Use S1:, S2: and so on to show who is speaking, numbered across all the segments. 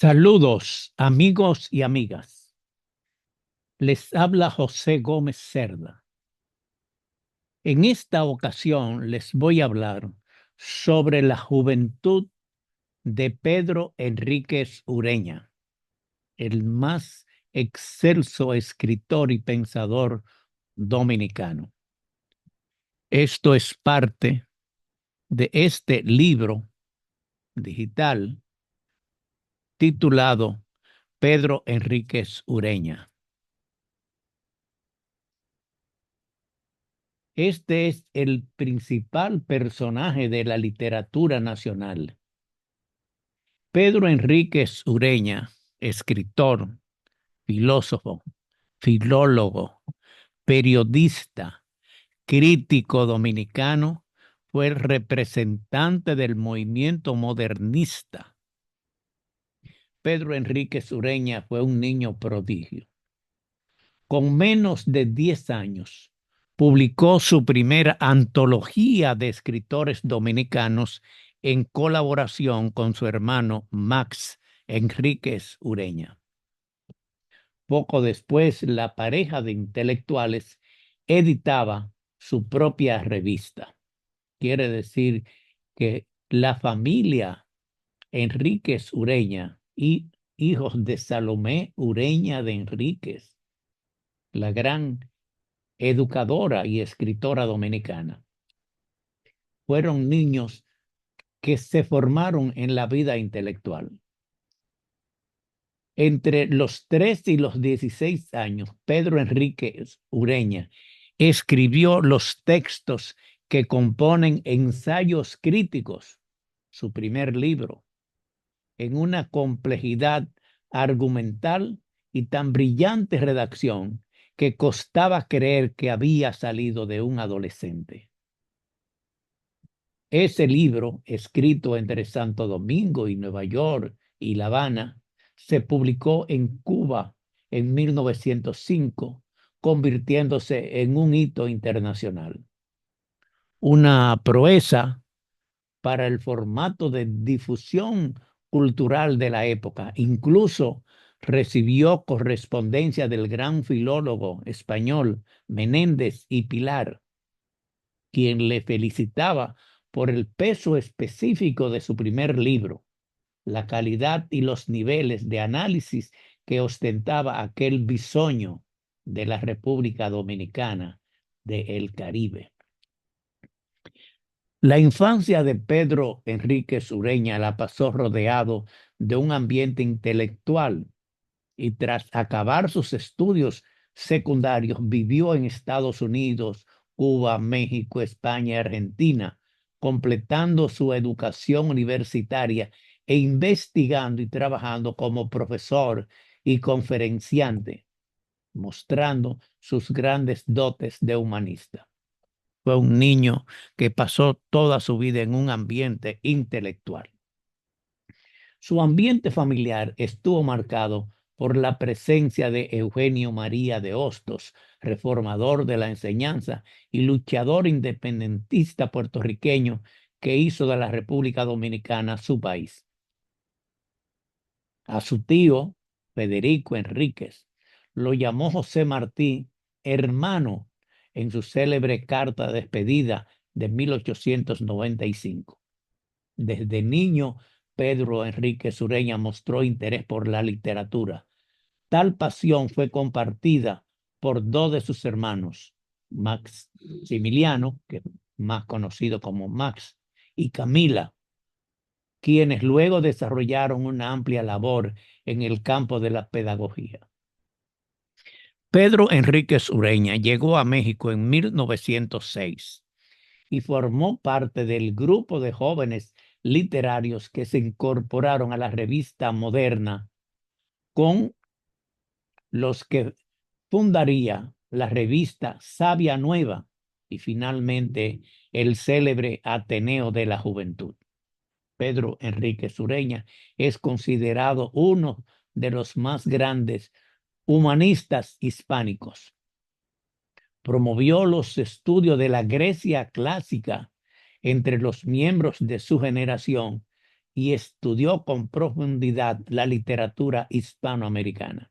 S1: Saludos, amigos y amigas. Les habla José Gómez Cerda. En esta ocasión les voy a hablar sobre la juventud de Pedro Enríquez Ureña, el más excelso escritor y pensador dominicano. Esto es parte de este libro digital titulado Pedro Enríquez Ureña. Este es el principal personaje de la literatura nacional. Pedro Enríquez Ureña, escritor, filósofo, filólogo, periodista, crítico dominicano, fue el representante del movimiento modernista. Pedro Enríquez Ureña fue un niño prodigio. Con menos de 10 años, publicó su primera antología de escritores dominicanos en colaboración con su hermano Max Enríquez Ureña. Poco después, la pareja de intelectuales editaba su propia revista. Quiere decir que la familia Enríquez Ureña y hijos de Salomé Ureña de Enríquez, la gran educadora y escritora dominicana, fueron niños que se formaron en la vida intelectual. Entre los 3 y los 16 años, Pedro Enríquez Ureña escribió los textos que componen Ensayos Críticos, su primer libro, en una complejidad argumental y tan brillante redacción que costaba creer que había salido de un adolescente. Ese libro, escrito entre Santo Domingo y Nueva York y La Habana, se publicó en Cuba en 1905, convirtiéndose en un hito internacional. Una proeza para el formato de difusión cultural de la época. Incluso recibió correspondencia del gran filólogo español Menéndez y Pilar, quien le felicitaba por el peso específico de su primer libro, la calidad y los niveles de análisis que ostentaba aquel bisoño de la República Dominicana del Caribe. La infancia de Pedro Enríquez Ureña la pasó rodeado de un ambiente intelectual y tras acabar sus estudios secundarios vivió en Estados Unidos, Cuba, México, España y Argentina, completando su educación universitaria e investigando y trabajando como profesor y conferenciante, mostrando sus grandes dotes de humanista. Fue un niño que pasó toda su vida en un ambiente intelectual. Su ambiente familiar estuvo marcado por la presencia de Eugenio María de Hostos, reformador de la enseñanza y luchador independentista puertorriqueño que hizo de la República Dominicana su país. A su tío, Federico Enríquez, lo llamó José Martí hermano en su célebre carta de despedida de 1895. Desde niño, Pedro Enríquez Ureña mostró interés por la literatura. Tal pasión fue compartida por dos de sus hermanos, Maximiliano, que es más conocido como Max, y Camila, quienes luego desarrollaron una amplia labor en el campo de la pedagogía. Pedro Enríquez Ureña llegó a México en 1906 y formó parte del grupo de jóvenes literarios que se incorporaron a la revista Moderna, con los que fundaría la revista Sabia Nueva y finalmente el célebre Ateneo de la Juventud. Pedro Enríquez Ureña es considerado uno de los más grandes humanistas hispánicos. Promovió los estudios de la Grecia clásica entre los miembros de su generación y estudió con profundidad la literatura hispanoamericana.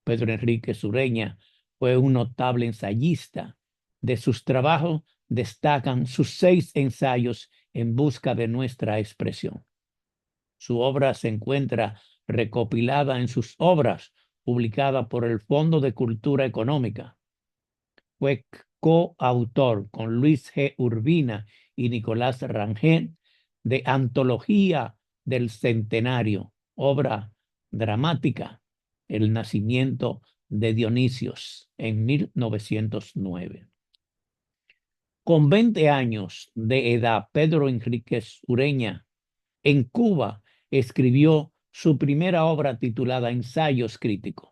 S1: Pedro Enrique Sureña fue un notable ensayista. De sus trabajos destacan sus 6 ensayos en busca de nuestra expresión. Su obra se encuentra recopilada en sus obras, publicada por el Fondo de Cultura Económica. Fue coautor con Luis G. Urbina y Nicolás Rangel de Antología del Centenario, obra dramática, El nacimiento de Dionisios, en 1909. Con 20 años de edad, Pedro Enríquez Ureña, en Cuba, escribió su primera obra titulada Ensayos Críticos.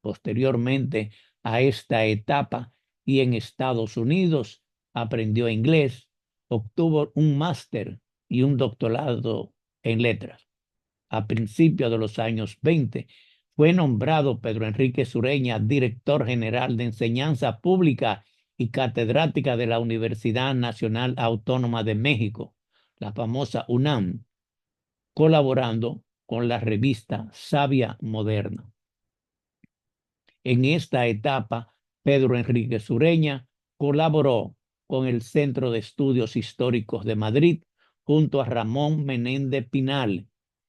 S1: Posteriormente a esta etapa y en Estados Unidos, aprendió inglés, obtuvo un máster y un doctorado en letras. A principios de los años 20, fue nombrado Pedro Enrique Sureña director general de Enseñanza Pública y catedrática de la Universidad Nacional Autónoma de México, la famosa UNAM, colaborando con la revista Sabia Moderna. En esta etapa, Pedro Enrique Sureña colaboró con el Centro de Estudios Históricos de Madrid junto a Ramón Menéndez Pinal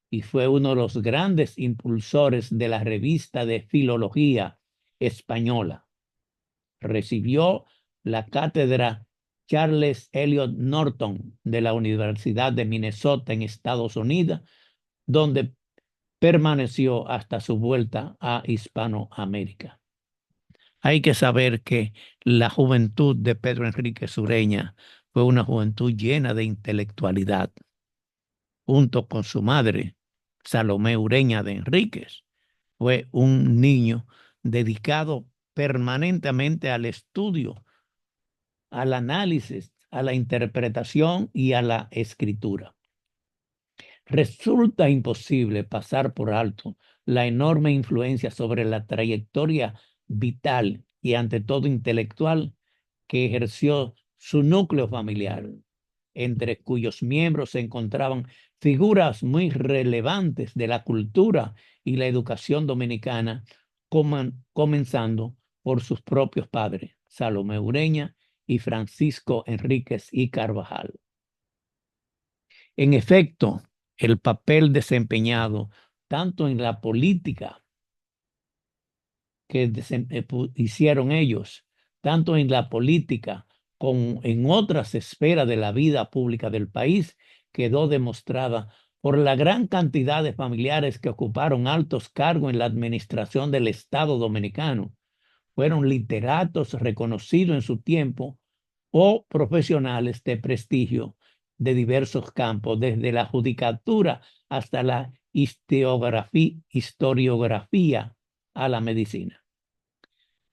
S1: y fue uno de los grandes impulsores de la revista de Filología Española. Recibió la cátedra Charles Eliot Norton de la Universidad de Minnesota en Estados Unidos, donde permaneció hasta su vuelta a Hispanoamérica. Hay que saber que la juventud de Pedro Enrique Sureña fue una juventud llena de intelectualidad. Junto con su madre, Salomé Ureña de Enríquez, fue un niño dedicado permanentemente al estudio, al análisis, a la interpretación y a la escritura. Resulta imposible pasar por alto la enorme influencia sobre la trayectoria vital y ante todo intelectual que ejerció su núcleo familiar, entre cuyos miembros se encontraban figuras muy relevantes de la cultura y la educación dominicana, comenzando por sus propios padres, Salomé Ureña y Francisco Enríquez y Carvajal. En efecto, el papel desempeñado tanto en la política que hicieron ellos, tanto en la política como en otras esferas de la vida pública del país, quedó demostrada por la gran cantidad de familiares que ocuparon altos cargos en la administración del Estado dominicano. Fueron literatos reconocidos en su tiempo o profesionales de prestigio de diversos campos, desde la judicatura hasta la historiografía a la medicina.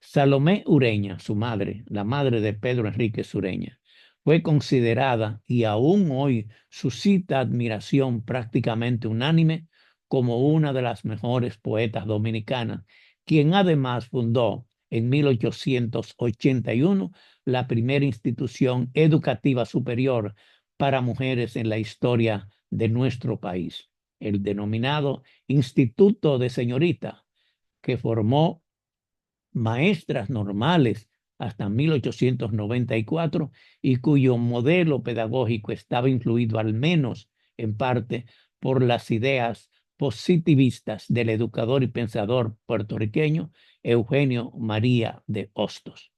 S1: Salomé Ureña, su madre, la madre de Pedro Enrique Sureña, fue considerada y aún hoy suscita admiración prácticamente unánime como una de las mejores poetas dominicanas, quien además fundó en 1881 la primera institución educativa superior para mujeres en la historia de nuestro país, el denominado Instituto de Señorita, que formó maestras normales hasta 1894 y cuyo modelo pedagógico estaba influido al menos en parte por las ideas positivistas del educador y pensador puertorriqueño Eugenio María de Hostos.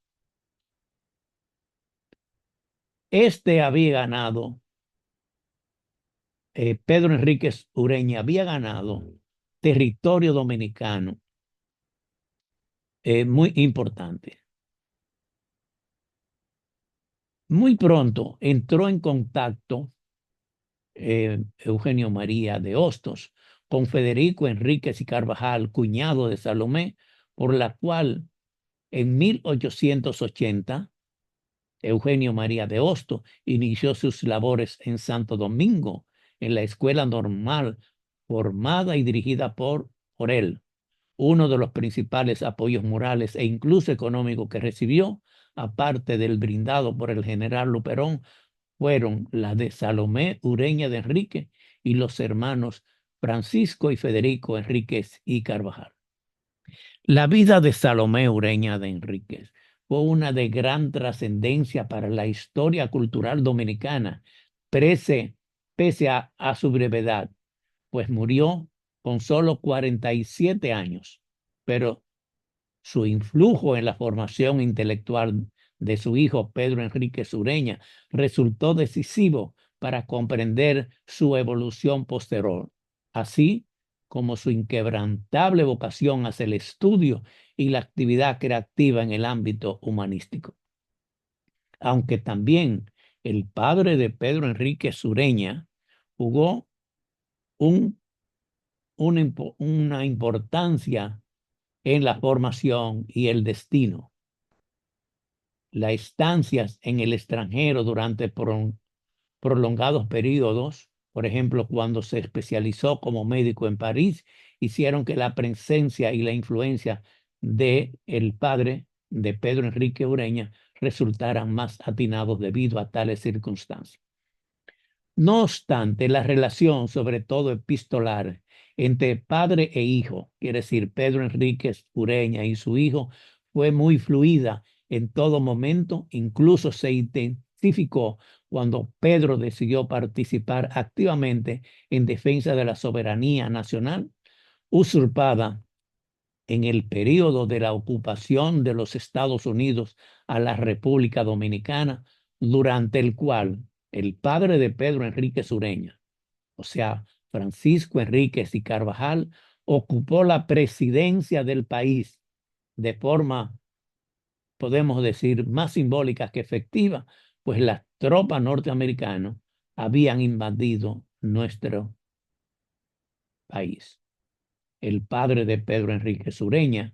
S1: Este había ganado, Pedro Enríquez Ureña había ganado territorio dominicano muy importante. Muy pronto entró en contacto Eugenio María de Hostos con Federico Enríquez y Carvajal, cuñado de Salomé, por la cual en 1880 Eugenio María de Hostos inició sus labores en Santo Domingo, en la escuela normal formada y dirigida por él. Uno de los principales apoyos morales e incluso económicos que recibió, aparte del brindado por el general Luperón, fueron las de Salomé Ureña de Enrique y los hermanos Francisco y Federico Enríquez y Carvajal. La vida de Salomé Ureña de Enríquez fue una de gran trascendencia para la historia cultural dominicana, pese a su brevedad, pues murió con solo 47 años, pero su influjo en la formación intelectual de su hijo Pedro Enrique Ureña resultó decisivo para comprender su evolución posterior, así como su inquebrantable vocación hacia el estudio y la actividad creativa en el ámbito humanístico. Aunque también el padre de Pedro Enrique Ureña jugó un, una importancia en la formación y el destino. Las estancias en el extranjero durante prolongados periodos, por ejemplo, cuando se especializó como médico en París, hicieron que la presencia y la influencia de el padre de Pedro Enrique Ureña resultaran más atinados debido a tales circunstancias. No obstante, la relación, sobre todo epistolar, entre padre e hijo, quiere decir Pedro Enríquez Ureña y su hijo, fue muy fluida en todo momento, incluso se intensificó cuando Pedro decidió participar activamente en defensa de la soberanía nacional usurpada en el periodo de la ocupación de los Estados Unidos a la República Dominicana, durante el cual el padre de Pedro Enrique Ureña, o sea, Francisco Enríquez y Carvajal, ocupó la presidencia del país de forma, podemos decir, más simbólica que efectiva, pues las tropas norteamericanas habían invadido nuestro país. El padre de Pedro Enrique Ureña,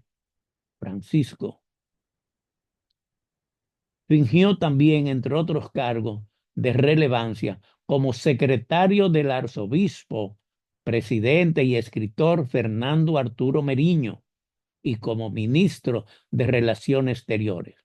S1: Francisco, fingió también, entre otros cargos de relevancia, como secretario del arzobispo, presidente y escritor Fernando Arturo Meriño y como ministro de Relaciones Exteriores,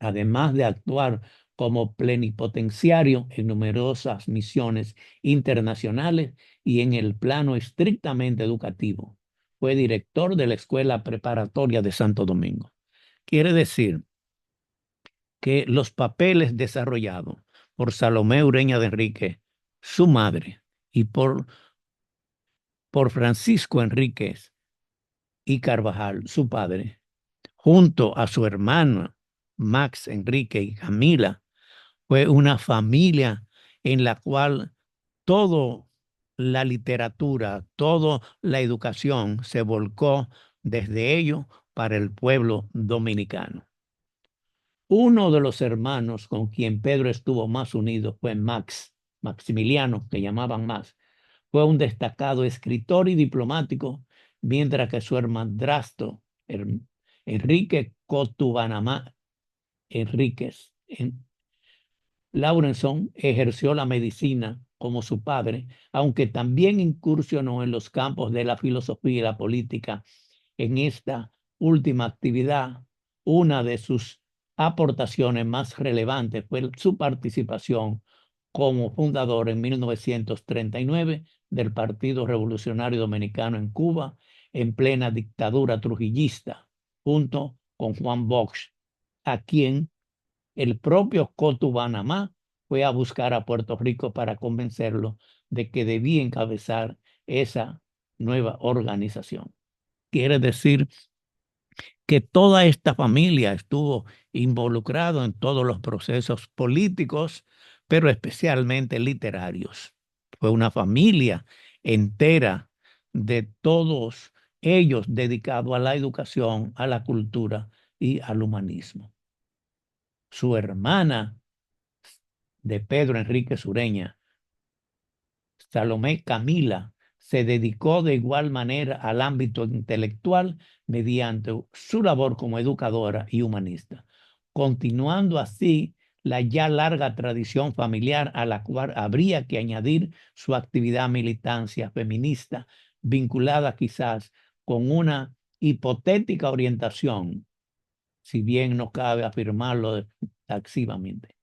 S1: además de actuar como plenipotenciario en numerosas misiones internacionales y en el plano estrictamente educativo. Fue director de la Escuela Preparatoria de Santo Domingo. Quiere decir que los papeles desarrollados por Salomé Ureña de Enríquez, su madre, y por Francisco Enríquez y Carvajal, su padre, junto a su hermana Max Enrique y Camila, fue una familia en la cual toda la literatura, toda la educación se volcó desde ellos para el pueblo dominicano. Uno de los hermanos con quien Pedro estuvo más unido fue Maximiliano, que llamaban Max. Fue un destacado escritor y diplomático, mientras que su hermandrastro, Enrique Cotubanamá Enríquez, Laurenson, ejerció la medicina como su padre, aunque también incursionó en los campos de la filosofía y la política. En esta última actividad, una de sus aportaciones más relevantes fue su participación como fundador en 1939 del Partido Revolucionario Dominicano en Cuba, en plena dictadura trujillista, junto con Juan Bosch, a quien el propio Cotubanamá fue a buscar a Puerto Rico para convencerlo de que debía encabezar esa nueva organización. Quiere decir que toda esta familia estuvo involucrada en todos los procesos políticos, pero especialmente literarios. Fue una familia entera de todos ellos dedicados a la educación, a la cultura y al humanismo. Su hermana de Pedro Enrique Ureña, Salomé Camila, se dedicó de igual manera al ámbito intelectual mediante su labor como educadora y humanista, continuando así la ya larga tradición familiar a la cual habría que añadir su actividad militancia feminista, vinculada quizás con una hipotética orientación, si bien no cabe afirmarlo taxivamente.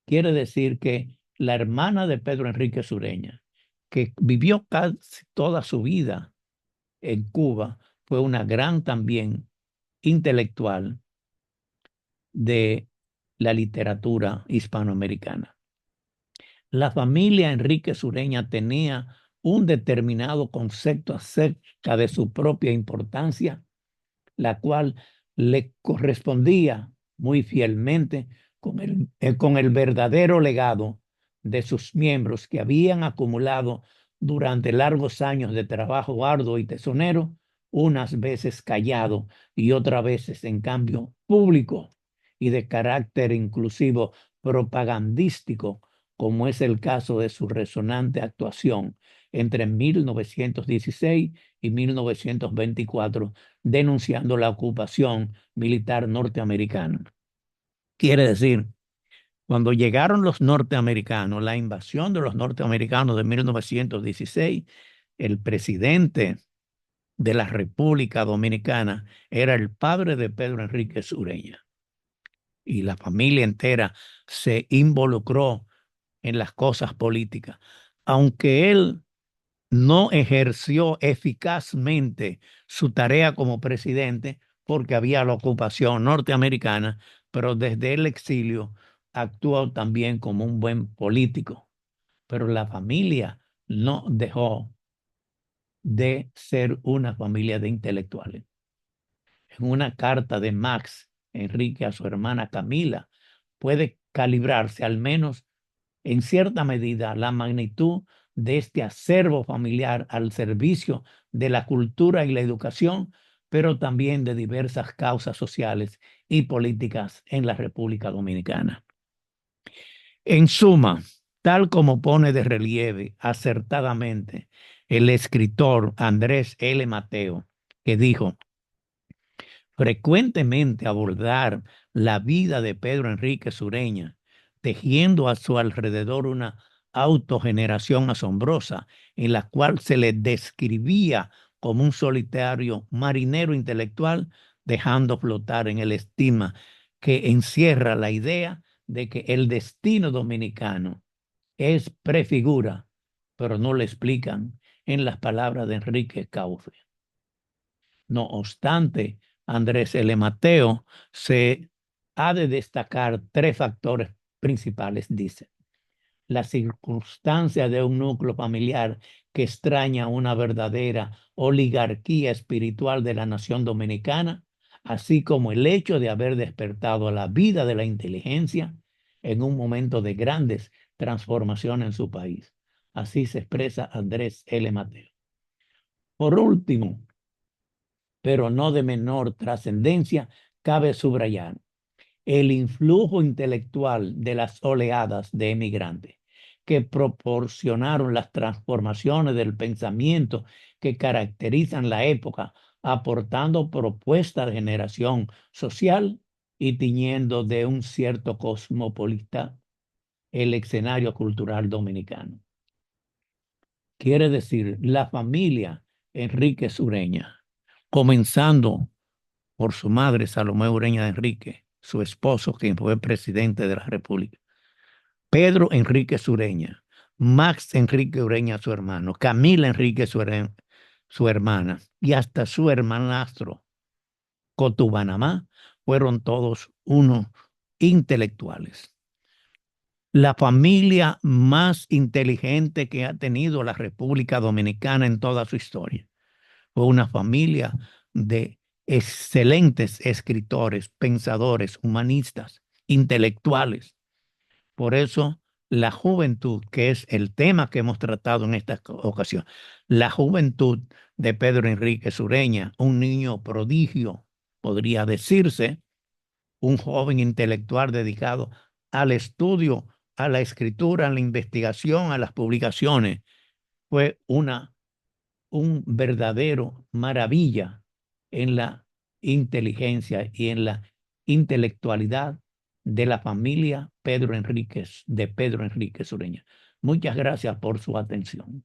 S1: Quiere decir que la hermana de Pedro Enrique Ureña que vivió casi toda su vida en Cuba, fue una gran también intelectual de la literatura hispanoamericana. La familia Enrique Sureña tenía un determinado concepto acerca de su propia importancia, la cual le correspondía muy fielmente con el verdadero legado de sus miembros que habían acumulado durante largos años de trabajo arduo y tesonero, unas veces callado y otras veces, en cambio, público y de carácter inclusivo propagandístico, como es el caso de su resonante actuación entre 1916 y 1924, denunciando la ocupación militar norteamericana. Quiere decir, cuando llegaron los norteamericanos, la invasión de los norteamericanos de 1916, el presidente de la República Dominicana era el padre de Pedro Enrique Sureña. Y la familia entera se involucró en las cosas políticas. Aunque él no ejerció eficazmente su tarea como presidente porque había la ocupación norteamericana, pero desde el exilio actuó también como un buen político. Pero la familia no dejó de ser una familia de intelectuales. En una carta de Max Enrique a su hermana Camila, puede calibrarse al menos en cierta medida la magnitud de este acervo familiar al servicio de la cultura y la educación, pero también de diversas causas sociales y políticas en la República Dominicana. En suma, tal como pone de relieve acertadamente el escritor Andrés L. Mateo, que dijo: frecuentemente abordar la vida de Pedro Enrique Sureña, tejiendo a su alrededor una autogeneración asombrosa en la cual se le describía como un solitario marinero intelectual, dejando flotar en el estima que encierra la idea de que el destino dominicano es prefigura, pero no le explican en las palabras de Enrique Cauce. No obstante, Andrés L. Mateo se ha de destacar tres factores principales, dice: la circunstancia de un núcleo familiar que extraña una verdadera oligarquía espiritual de la nación dominicana, así como el hecho de haber despertado a la vida de la inteligencia en un momento de grandes transformaciones en su país. Así se expresa Andrés L. Mateo. Por último, pero no de menor trascendencia, cabe subrayar el influjo intelectual de las oleadas de emigrantes que proporcionaron las transformaciones del pensamiento que caracterizan la época, aportando propuestas de generación social y tiñendo de un cierto cosmopolita el escenario cultural dominicano. Quiere decir, la familia Enrique Sureña, comenzando por su madre Salomé Ureña de Enrique, su esposo, quien fue presidente de la República, Pedro Enrique Sureña, Max Enrique Ureña, su hermano, Camila Enrique su hermana, y hasta su hermanastro, Cotubanamá, fueron todos unos intelectuales. La familia más inteligente que ha tenido la República Dominicana en toda su historia. Fue una familia de excelentes escritores, pensadores, humanistas, intelectuales. Por eso la juventud, que es el tema que hemos tratado en esta ocasión, la juventud de Pedro Enrique Sureña, un niño prodigio, podría decirse, un joven intelectual dedicado al estudio, a la escritura, a la investigación, a las publicaciones, fue un verdadero maravilla en la inteligencia y en la intelectualidad de la familia Pedro Enríquez, de Pedro Enrique Sureña. Muchas gracias por su atención.